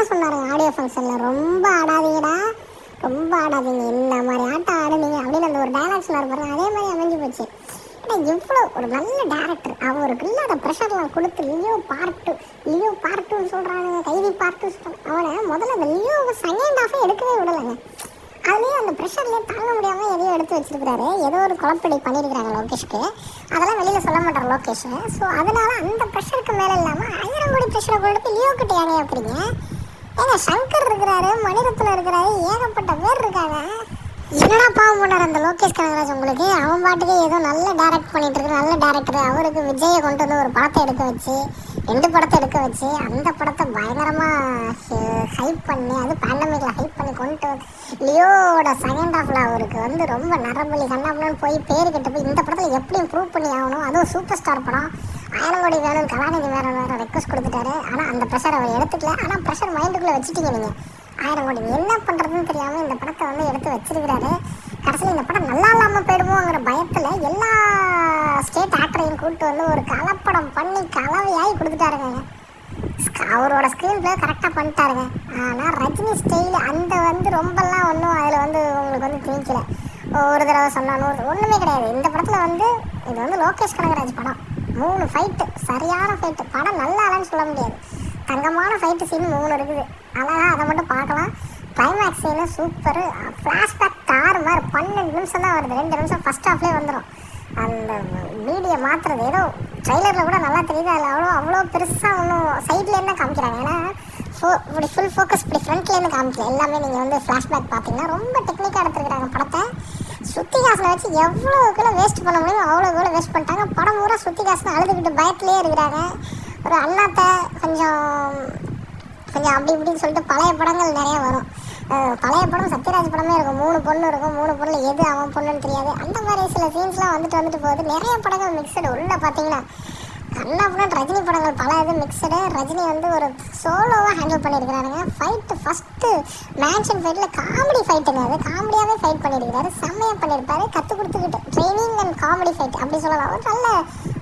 தான் சொன்னார் ஆடியோ ஃபங்க்ஷனில், ரொம்ப ஆடாதீங்கடா, ரொம்ப ஆடாதீங்க, இந்த மாதிரி ஆட்டம் ஆடுனீங்க அப்படின்னு அந்த ஒரு டைலாக் சொன்னார் பாருங்க. அதே மாதிரி அமைஞ்சு போச்சு. ஏன்னா இவ்வளோ ஒரு நல்ல டேரக்டர், அவருக்கு இல்லாத ப்ரெஷர்லாம் கொடுத்து லியோ பார்ட் 2 சொல்கிறாங்க, கைதி பார்ட் 2 சொல்கிறாங்க. அவனை முதல்ல அந்த லியோவை செகண்ட் ஹாஃபே எடுக்கவே விடலைங்க. அதுலேயே அந்த ப்ரெஷர்லேயே தாங்க முடியாமல் எதையோ எடுத்து வச்சிருக்கிறாரு. ஏதோ ஒரு குழப்படி பண்ணியிருக்கிறாங்க லோகேஷ்க்கு. அதெல்லாம் வெளியில் சொல்ல மாட்டார் லோகேஷ். ஸோ அதனால அந்த ப்ரெஷருக்கு மேலே இல்லாமல் 1000 கோடி ப்ரெஷரை கொடுத்து லியோ கிட்ட ஏங்க வைக்கிறீங்க? ஏங்க சங்கர் இருக்கிறாரு, மணிரத்னம் இருக்கிறாரு, ஏகப்பட்ட பேர் இருக்காங்க. என்னடா பாவம் பண்ணார் அந்த லோகேஷ் கனகராஜ் உங்களுக்கு? அவன் பாட்டுக்கு ஏதோ நல்ல டேரக்ட் பண்ணிட்டு இருக்கு, நல்ல டேரக்டர். அவருக்கு விஜயை கொண்டு வந்து ஒரு படத்தை எடுக்க வச்சு, 2 படத்தை எடுக்க வச்சு, அந்த படத்தை பயங்கரமாக ஹைப் பண்ணி, அது பேண்டமிக்கில் ஹைப் பண்ணி கொண்டு வந்து லியோவோட செகண்ட் ஹாஃபில் அவருக்கு வந்து ரொம்ப நரம்பலி கண்ணாப்புலன்னு போய் பேர் கிட்ட போய் இந்த படத்தில் எப்படியும் ப்ரூவ் பண்ணி ஆகணும், அதுவும் சூப்பர் ஸ்டார் படம், 1000 கோடி வேணும்னு கலாநிதி வேறு ரெக்வஸ்ட் கொடுத்துட்டாரு. ஆனால் அந்த ப்ரெஷர் அவர் எடுத்துக்கல. ஆனால் ப்ரெஷர் மைண்டுக்குள்ளே வச்சுட்டீங்க நீங்கள். 1000 கோடி என்ன பண்ணுறதுன்னு தெரியாமல் இந்த படத்தை வந்து எடுத்து வச்சிருக்கிறாரு. கடைசியில் இந்த படம் நல்லா இல்லாமல் போயிடுமோங்கிற பயத்தில் எல்லா ஸ்டேட் ஆக்டரையும் கூப்பிட்டு வந்து ஒரு கலப்படம் பண்ணி கலவையாகி கொடுத்துட்டாருங்க. அவரோட ஸ்க்ரீன் பிளே கரெக்டாக பண்ணிட்டாருங்க. ஆனால் ரஜினி ஸ்டைல் அந்த வந்து ரொம்பலாம் ஒன்றும் அதில் வந்து உங்களுக்கு வந்து திணிக்கல. ஒரு தடவை சொன்னாலும் ஒன்றுமே கிடையாது. இந்த படத்தில் வந்து இது வந்து லோகேஷ் கனகராஜ் படம். 3 ஃபைட்டு, சரியான ஃபைட்டு. படம் நல்லா இல்லைன்னு சொல்ல முடியாது. தங்கமான ஃபைட்டு சீன் 3 இருக்குது. அழகாக அதை மட்டும் பார்க்கலாம். Climax Seenu super. ஃப்ளாஷ்பேக் தாறு மாதிரி 12 நிமிஷம் தான் வருது. 2 நிமிஷம் ஃபஸ்ட் ஹாஃப்லேயே வந்துடும். அந்த வீடியோ மாற்றுறது ஏதோ ட்ரெய்லரில் கூட நல்லா தெரியுது. அதில் அவ்வளோ பெருசாக ஒன்றும் சைட்லேருந்து தான் காமிக்கிறாங்க. ஏன்னா இப்படி ஃபுல் ஃபோக்கஸ் இப்படி ஃப்ரண்ட்லேருந்து காமிக்கல. எல்லாமே நீங்கள் வந்து ஃப்ளாஷ்பேக் பார்த்தீங்கன்னா ரொம்ப டெக்னிக்காக எடுத்துருக்குறாங்க படத்தை. ஸ்ருதிஹாசனை வச்சு எவ்வளோக்குள்ள வேஸ்ட் பண்ண முடியும் அவ்வளோக்குள்ள வேஸ்ட் பண்ணிட்டாங்க. படம் பூரா ஸ்ருதிஹாசனை அழுதுகிட்டு பயத்துலேயே இருக்கிறாங்க. ஒரு அண்ணாத்தை கொஞ்சம் அப்படி இப்படின்னு சொல்லிட்டு பழைய படங்கள் நிறையா வரும். பழைய படம் சத்யராஜ் படமே இருக்கும். 3 பொண்ணு இருக்கும். 3 பொண்ணில் எது அவன் பொண்ணுன்னு தெரியாது. அந்த மாதிரி சில சீன்ஸ்லாம் வந்துட்டு போகுது. நிறைய படங்கள் மிக்சடு உள்ள பார்த்தீங்கன்னா கண்ணாப்புடன் ரஜினி படங்கள் பல இது மிக்சடு. ரஜினி வந்து ஒரு சோலோவாக ஹேண்டில் பண்ணியிருக்கிறாருங்க. ஃபைட்டு ஃபஸ்ட்டு மேன்ஷன் ஃபைட்டில் காமெடி ஃபைட்டுங்க. அது காமெடியாகவே ஃபைட் பண்ணியிருக்கிறாரு. செம்மையாக பண்ணியிருப்பாரு. கற்றுக் கொடுத்துக்கிட்டு ட்ரைனிங் அண்ட் காமெடி ஃபைட் அப்படி சொல்லலாம். ஒரு நல்ல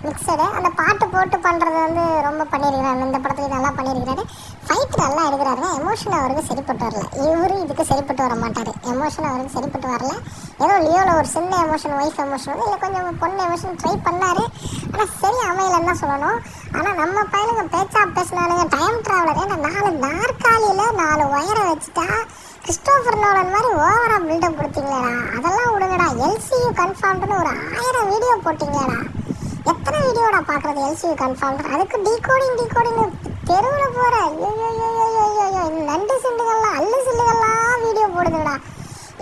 மிக்சடு. அந்த பாட்டு போட்டு பண்ணுறது வந்து ரொம்ப பண்ணியிருக்கிறாரு. இந்த படத்துலேயும் நல்லா பண்ணியிருக்கிறாரு. ஃபைட்டு நல்லா எடுக்கிறாருங்க. எமோஷன் அவருக்கு சரிப்பட்டு வரல. இவரும் இதுக்கு சரிப்பட்டு வர மாட்டார். எமோஷன் அவருக்கு சரிப்பட்டு வரல. ஏதோ லியோவில் ஒரு சின்ன எமோஷன், ஒய்ஃப் எமோஷன் வந்து இல்லை கொஞ்சம் பொண்ணு எமோஷன் ட்ரை பண்ணார். ஆனால் சரி அமையலன்னு தான் சொல்லணும். ஆனால் நம்ம பையனுங்க பேச்சா பேசினானுங்க டைம் ட்ராவலர். ஏன்னா 4 நாற்காலியில் 4 ஒயரை வச்சுட்டா கிறிஸ்டோஃபர் நோலன் மாதிரி ஓவராக பில்டப் கொடுத்தீங்களேடா. அதெல்லாம் விடுங்கடா. எல்சியூ கன்ஃபார்ம்டுன்னு ஒரு 1000 வீடியோ போட்டிங்களேடா. எத்தனை வீடியோடா பார்க்குறது எல்சியூ கன்ஃபார்ம்? அதுக்கு டீகோடிங் தெருவில் போகிற ஐயோ நண்டு சிண்டுகள்லாம் அல்லு சில்லுகள்லாம் வீடியோ போடுதுடா.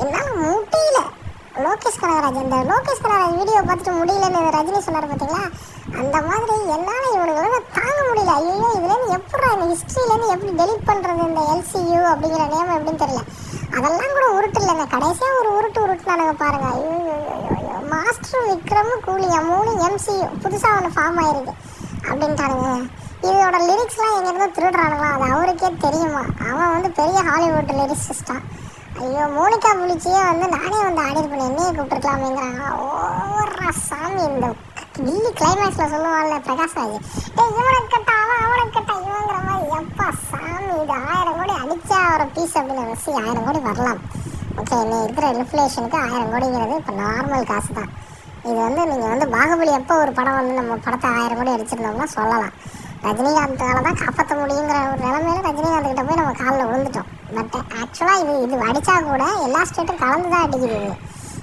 என்னால் முடியல. லோகேஷ் கனகராஜ் அந்த லோகேஷ் கனகராஜ் வீடியோ பார்த்துட்டு முடியலன்னு ரஜினி சொன்னார் பார்த்தீங்களா? அந்த மாதிரி என்னால் இவனுக்கு தாங்க முடியல. ஐயோ இதுலேருந்து எப்படா இந்த ஹிஸ்ட்ரியிலேருந்து எப்படி டெலிட் பண்ணுறது இந்த எல்சியூ அப்படிங்கிற நேம் எப்படின்னு தெரியல. அதெல்லாம் கூட உருட்டு இல்லைங்க. கடைசியாக ஒரு உருட்டுனானுங்க பாருங்கள். ஐயோ மாஸ்டர் விக்ரம் கூலியா 3 MCU புதுசாக ஒன்று ஃபார்ம் ஆயிருக்கு அப்படின்ட்டானுங்க. இதோட லிரிக்ஸ்லாம் எங்கேருந்து திருடுறானுங்களா அது அவருக்கே தெரியுமா? அவன் வந்து பெரிய ஹாலிவுட் லிரிக்ஸிஸ்டான். ஐயோ மோனிகா புலிச்சியே வந்து நானே வந்து ஆடிருப்பேன், என்னையே கூப்பிட்டுருக்கலாமேங்கிறாங்க. ஓவரா சாமி. இந்த கில்லி கிளைமேக்ஸில் சொல்லுவான்ல பிரகாஷ்ராஜ், இவனுக்கு கட்டா அவனுக்கு கட்டா இவங்கிற மாதிரி. எப்பா சாமி, இது 1000 கோடி அடித்தா ஒரு பீஸ் அப்படின்னு வச்சு 1000 கோடி வரலாம். ஓகே, இன்னும் இருக்கிற இன்ஃப்ளேஷனுக்கு 1000 கோடிங்கிறது இப்போ நார்மல் காசு தான். இது வந்து நீங்கள் வந்து பாகுபலி எப்போ ஒரு படம் வந்து நம்ம படத்தை 1000 கோடி அடிச்சிருந்தோம்னா சொல்லலாம். ரஜினிகாந்தால தான் காப்பாற்ற முடியுங்கிற ஒரு நிலைமையில ரஜினிகாந்த்கிட்ட போய் நம்ம காலில் விழுந்துட்டோம். பட் ஆக்சுவலாக இது அடித்தா கூட எல்லா ஸ்டேட்டும் கலந்து தான் அடிக்குது.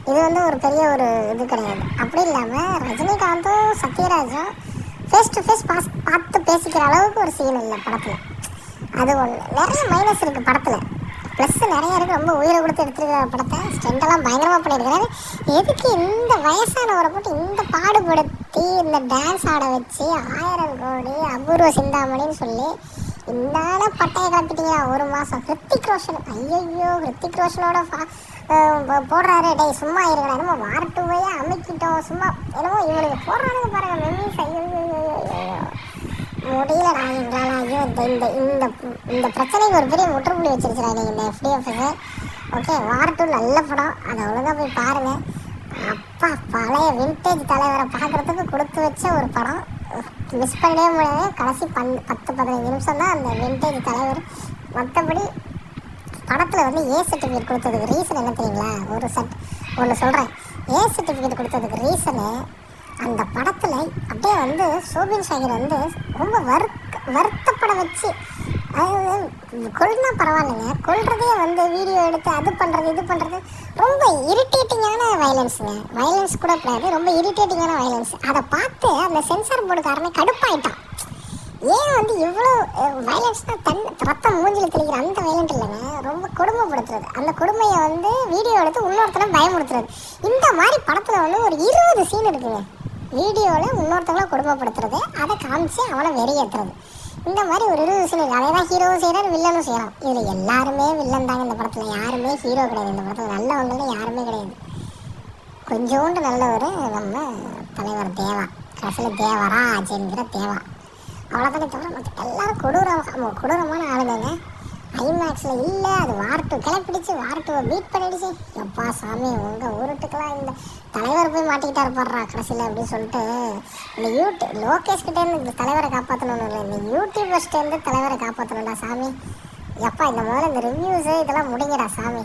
இது வந்து ஒரு பெரிய ஒரு இது கிடையாது. அப்படி இல்லாமல் ரஜினிகாந்தும் சத்யராஜும் ஃபேஸ் டு ஃபேஸ் பார்த்து பேசிக்கிற அளவுக்கு ஒரு சீன் இல்லை படத்தில். அது ஒன்று. நிறைய மைனஸ் இருக்குது படத்தில். ப்ளஸ் நிறைய இருக்குது. ரொம்ப உயிரை கொடுத்து எடுத்துருக்கிற படத்தை ஸ்டெண்டெல்லாம் பயங்கரமாக பண்ணியிருக்கிறாரு. எதுக்கு இந்த வயசானவரை போட்டு இந்த பாடுபடுத்தி இந்த டான்ஸ் ஆட வச்சு 1000 கோடி அபூர்வ சிந்தாமணின்னு சொல்லி இந்தான பட்டையை கிளப்பிட்டீங்களா 1 மாதம்? ஹிருத்திக் ரோஷன், ஐயோ ஹிருத்திக் ரோஷனோட போடுறாரு. டே சும்மா இருக்கடா, என்னமோ வார் 2 அமைக்கிட்டோம் சும்மா என்னமோ இவனுக்கு போடுறானுங்க பாருங்க மெமீஸ். ஐயோ முடியலடா எங்களால். ஐயோ இந்த பிரச்சனைக்கு ஒரு பெரிய முற்றுப்புள்ளி வச்சிருச்சுறாங்க இந்த FDF. ஓகே, வார் 2 நல்ல படம், அதை ஒழுங்காக போய் பாருங்கள். அப்பா பழைய வின்டேஜ் தலைவரை பார்க்குறதுக்கு கொடுத்து வச்ச ஒரு படம். மிஸ் பண்ணவே முடியாது. கடைசி 10-15 நிமிஷம் தான் அந்த வின்டேஜ் தலைவர் மற்றபடி படத்தில் வந்து ஏ சர்டிஃபிகேட் கொடுத்ததுக்கு ரீசன் என்ன தெரியுங்களா? ஒன்று சொல்கிறேன். ஏ சர்டிஃபிகேட் கொடுத்ததுக்கு ரீசனு அந்த படத்தில் அப்படியே வந்து சோபின் ஷாகிர் வந்து ரொம்ப வருத்தப்பட வச்சு, அதாவது கொல்னா பரவாயில்லைங்க, கொல்றதே வந்து வீடியோ எடுத்து அது பண்ணுறது இது பண்ணுறது ரொம்ப இரிட்டேட்டிங்கான வயலன்ஸுங்க. வயலன்ஸ் கூட கிடையாது, ரொம்ப இரிட்டேட்டிங்கான வயலன்ஸ். அதை பார்த்து அந்த சென்சார் போர்டுக்காரனே கடுப்பாயிட்டான். ஏன் வந்து இவ்வளோ வயலன்ஸ்னால் ரத்தம் மூஞ்சில் தெளிக்கிற அந்த வயலண்ட் இல்லைங்க, ரொம்ப கொடுமைப்படுத்துறது. அந்த கொடுமையை வந்து வீடியோ எடுத்து இன்னொருத்தனை பயமுறுத்துறது. இந்த மாதிரி படத்தில் வந்து ஒரு 20 சீன் இருக்குங்க. வீடியோவில் இன்னொருத்தவங்களை கொடுமைப்படுத்துறது, அதை காமிச்சு அவனை வெறியேற்றுறது. இந்த மாதிரி ஒரு 20 சீன் இருக்குது. அதே தான் ஹீரோவும் செய்கிறார், வில்லனும் செய்கிறான். இதில் எல்லாருமே வில்லன் தாங்க. இந்த படத்தில் யாருமே ஹீரோ கிடையாது. இந்த படத்தில் நல்லவங்களே யாருமே கிடையாது. கொஞ்சோண்டு நல்லவர் நம்ம தலைவர் தேவா, கடைசியில் தேவராஜ் என்கிற தேவா, அவ்வளோதானே தவிர மற்ற எல்லாரும் கொடூரமான ஆளுங்க. ஐமேக்ஸில் இல்லை, அது வார்2 கிளப்பிடிச்சு, வார்2 பீட் பண்ணிடுச்சு. எப்பா சாமி, உங்கள் ஊருட்டுக்கெல்லாம் இந்த தலைவர் போய் மாட்டிக்கிட்டா இருப்பாடுறா கடைசியில் அப்படின்னு சொல்லிட்டு இந்த லோகேஷ்கிட்டேருந்து இந்த தலைவரை காப்பாற்றணும்னு இல்லை, இந்த யூடியூபர்ஸ்டேருந்து தலைவரை காப்பாற்றணும்டா சாமி. எப்பா இந்த முதல்ல இந்த ரிவ்யூஸு இதெல்லாம் முடிங்கடா சாமி.